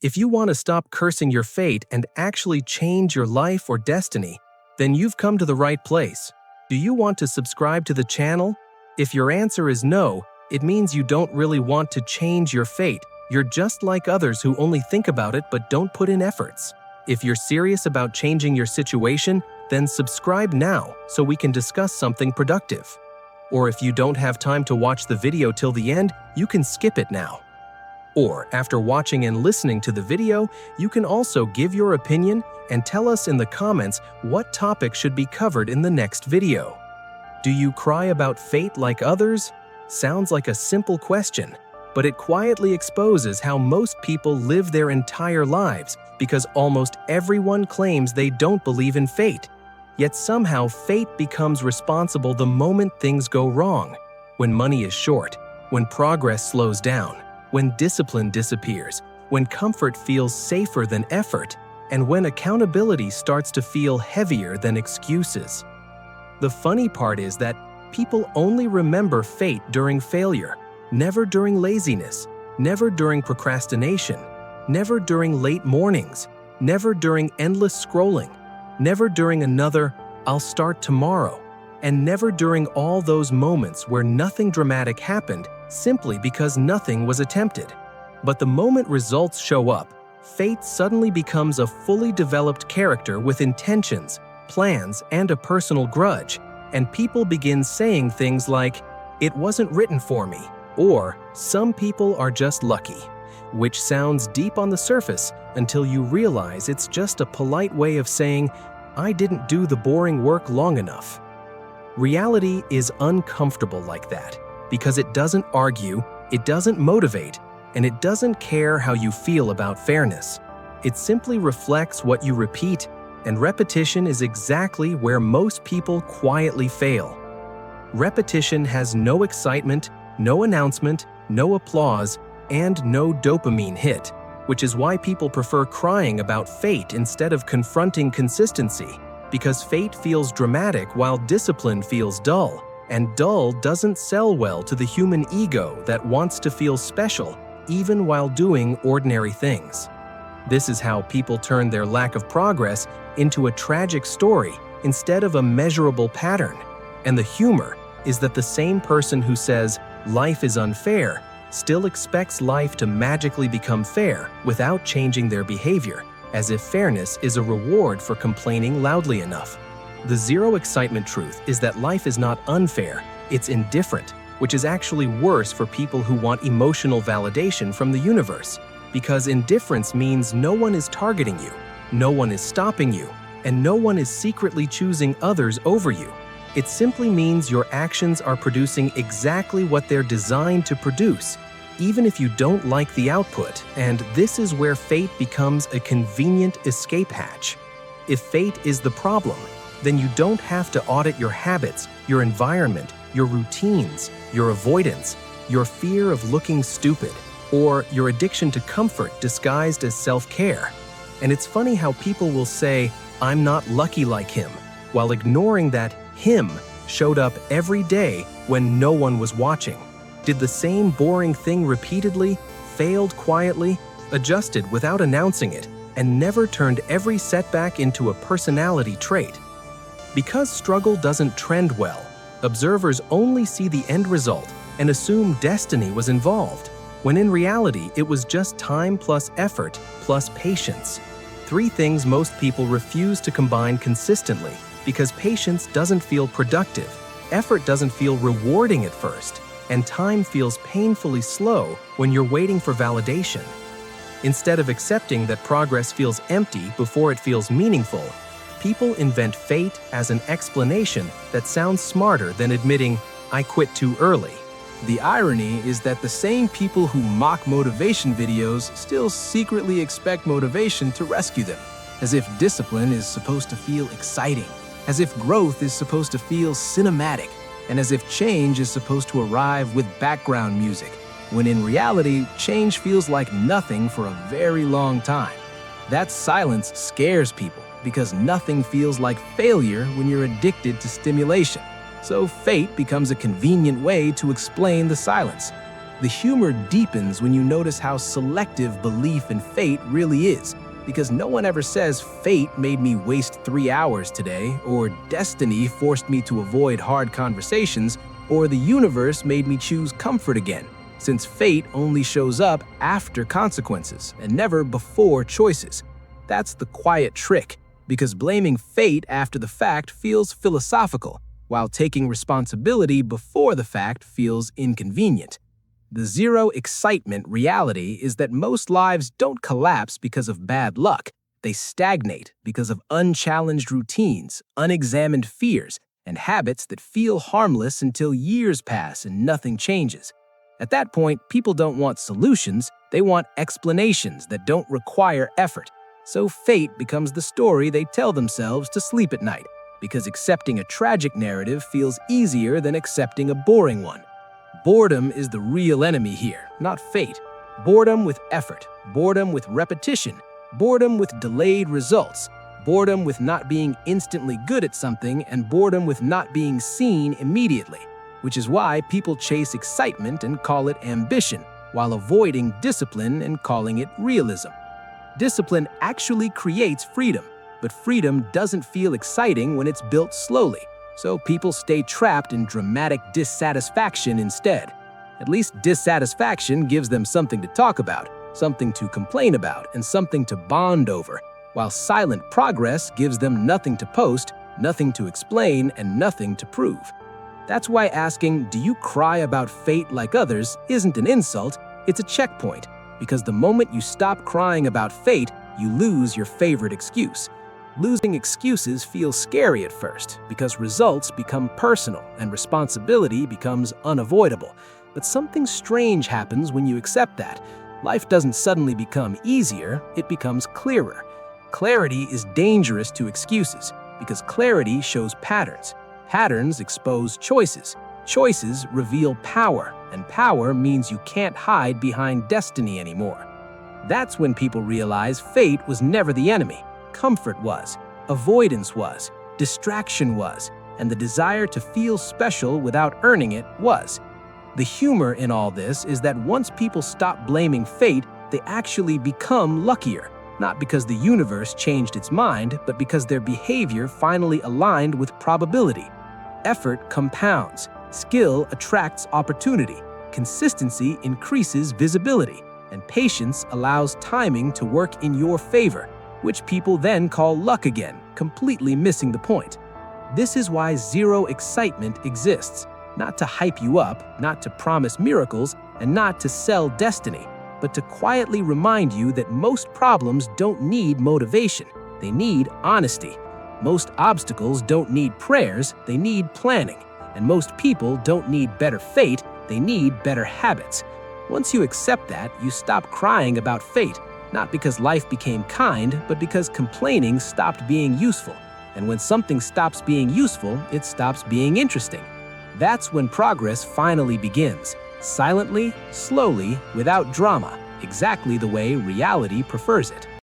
If you want to stop cursing your fate and actually change your life or destiny, then you've come to the right place. Do you want to subscribe to the channel? If your answer is no, it means you don't really want to change your fate. You're just like others who only think about it but don't put in efforts. If you're serious about changing your situation, then subscribe now so we can discuss something productive. Or if you don't have time to watch the video till the end, you can skip it now. Or after watching and listening to the video, you can also give your opinion and tell us in the comments what topic should be covered in the next video. Do you cry about fate like others? Sounds like a simple question, but it quietly exposes how most people live their entire lives because almost everyone claims they don't believe in fate. Yet somehow fate becomes responsible the moment things go wrong, when money is short, when progress slows down, when discipline disappears, when comfort feels safer than effort, and when accountability starts to feel heavier than excuses. The funny part is that people only remember fate during failure, never during laziness, never during procrastination, never during late mornings, never during endless scrolling, never during another "I'll start tomorrow," and never during all those moments where nothing dramatic happened simply because nothing was attempted. But the moment results show up, fate suddenly becomes a fully developed character with intentions, plans, and a personal grudge, and people begin saying things like, "It wasn't written for me," or "Some people are just lucky," which sounds deep on the surface until you realize it's just a polite way of saying, "I didn't do the boring work long enough." Reality is uncomfortable like that because it doesn't argue, it doesn't motivate, and it doesn't care how you feel about fairness. It simply reflects what you repeat, and repetition is exactly where most people quietly fail. Repetition has no excitement, no announcement, no applause, and no dopamine hit, which is why people prefer crying about fate instead of confronting consistency, because fate feels dramatic while discipline feels dull, and dull doesn't sell well to the human ego that wants to feel special even while doing ordinary things. This is how people turn their lack of progress into a tragic story instead of a measurable pattern. And the humor is that the same person who says life is unfair still expects life to magically become fair without changing their behavior, as if fairness is a reward for complaining loudly enough. The zero excitement truth is that life is not unfair, it's indifferent, which is actually worse for people who want emotional validation from the universe, because indifference means no one is targeting you, no one is stopping you, and no one is secretly choosing others over you. It simply means your actions are producing exactly what they're designed to produce, even if you don't like the output, and this is where fate becomes a convenient escape hatch. If fate is the problem, then you don't have to audit your habits, your environment, your routines, your avoidance, your fear of looking stupid, or your addiction to comfort disguised as self-care. And it's funny how people will say, "I'm not lucky like him," while ignoring that him showed up every day when no one was watching, did the same boring thing repeatedly, failed quietly, adjusted without announcing it, and never turned every setback into a personality trait. Because struggle doesn't trend well, observers only see the end result and assume destiny was involved, when in reality it was just time plus effort plus patience. Three things most people refuse to combine consistently because patience doesn't feel productive, effort doesn't feel rewarding at first, and time feels painfully slow when you're waiting for validation. Instead of accepting that progress feels empty before it feels meaningful, people invent fate as an explanation that sounds smarter than admitting, "I quit too early." The irony is that the same people who mock motivation videos still secretly expect motivation to rescue them, as if discipline is supposed to feel exciting, as if growth is supposed to feel cinematic, and as if change is supposed to arrive with background music, when in reality, change feels like nothing for a very long time. That silence scares people because nothing feels like failure when you're addicted to stimulation. So fate becomes a convenient way to explain the silence. The humor deepens when you notice how selective belief in fate really is, because no one ever says fate made me waste 3 hours today, or destiny forced me to avoid hard conversations, or the universe made me choose comfort again, since fate only shows up after consequences and never before choices. That's the quiet trick, because blaming fate after the fact feels philosophical, while taking responsibility before the fact feels inconvenient. The zero excitement reality is that most lives don't collapse because of bad luck. They stagnate because of unchallenged routines, unexamined fears, and habits that feel harmless until years pass and nothing changes. At that point, people don't want solutions, they want explanations that don't require effort. So fate becomes the story they tell themselves to sleep at night, because accepting a tragic narrative feels easier than accepting a boring one. Boredom is the real enemy here, not fate. Boredom with effort, boredom with repetition, boredom with delayed results, boredom with not being instantly good at something, and boredom with not being seen immediately, which is why people chase excitement and call it ambition, while avoiding discipline and calling it realism. Discipline actually creates freedom, but freedom doesn't feel exciting when it's built slowly. So people stay trapped in dramatic dissatisfaction instead. At least dissatisfaction gives them something to talk about, something to complain about, and something to bond over, while silent progress gives them nothing to post, nothing to explain, and nothing to prove. That's why asking, "Do you cry about fate like others?" isn't an insult, it's a checkpoint, because the moment you stop crying about fate, you lose your favorite excuse. Losing excuses feels scary at first, because results become personal and responsibility becomes unavoidable. But something strange happens when you accept that. Life doesn't suddenly become easier, it becomes clearer. Clarity is dangerous to excuses, because clarity shows patterns. Patterns expose choices. Choices reveal power, and power means you can't hide behind destiny anymore. That's when people realize fate was never the enemy. Comfort was, avoidance was, distraction was, and the desire to feel special without earning it was. The humor in all this is that once people stop blaming fate, they actually become luckier, not because the universe changed its mind, but because their behavior finally aligned with probability. Effort compounds, skill attracts opportunity, consistency increases visibility, and patience allows timing to work in your favor, which people then call luck again, completely missing the point. This is why zero excitement exists, not to hype you up, not to promise miracles, and not to sell destiny, but to quietly remind you that most problems don't need motivation, they need honesty. Most obstacles don't need prayers, they need planning. And most people don't need better fate, they need better habits. Once you accept that, you stop crying about fate, not because life became kind, but because complaining stopped being useful. And when something stops being useful, it stops being interesting. That's when progress finally begins, silently, slowly, without drama, exactly the way reality prefers it.